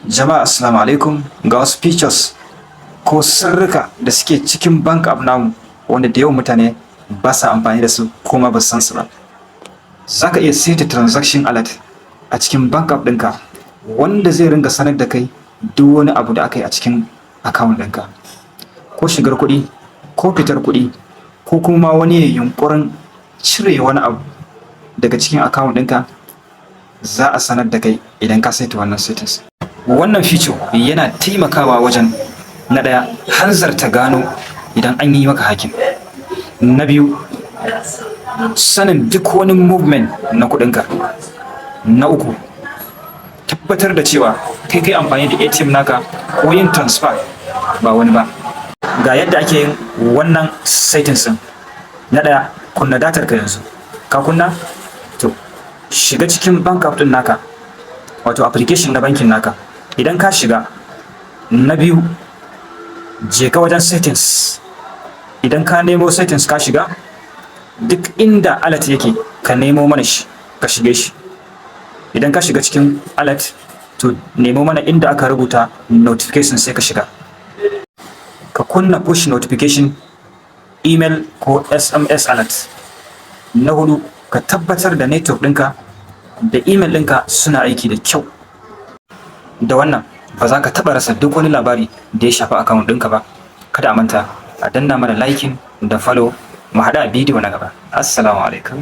Jama'a assalamu alaikum, ga wasu features ko sirrika da suke cikin bank app namu wanda da yawan mutane ba sa amfani da su kuma ba su san su ba. Za ka iya seta transaction alert a cikin bank app ɗinka wanda zai ringa sanar da kai duk wani abu da aka yi a cikin account ɗinka, ko shigar kuɗi ko fitar kuɗi, ko kuma wani yunƙurin cire wani abu daga cikin account ɗinka, za a sanar da kai idan ka saita wannan settings. Wannan feature yana taimakawa wajen na ɗaya hanzarta gano idan an yi maka hacking, na biyu sanin duk wani movement na kuɗinka, na uku tabbatar da cewa kai amfani da ATM naka ko yin transfer ba wani ba. Ga yadda ake yin wannan settings ɗin. Na ɗaya, kunna datar ka yanzu. Ka kunna? To shiga cikin bank app ɗin naka, wato application na bankin naka. Idan ka shiga, na biyu je ka wajen settings. Idan ka nemo settings ka shiga, duk inda alert yake ka nemo mana shi ka shige shi. Idan ka shiga cikin alert, to nemo mana inda aka rubuta notification sai ka shiga. Ka kunna push notification, email ko SMS alert. Na hudu, ka tabbatar da network ɗinka da email ɗinka suna aiki da kyau. Da wannan ba za ka taɓa rasa duk wani labari da ya shafi account ɗinka ba. Kada a manta a danna mana liking da follow. Mu haɗu a bidiyo na gaba. Assalamu alaikum.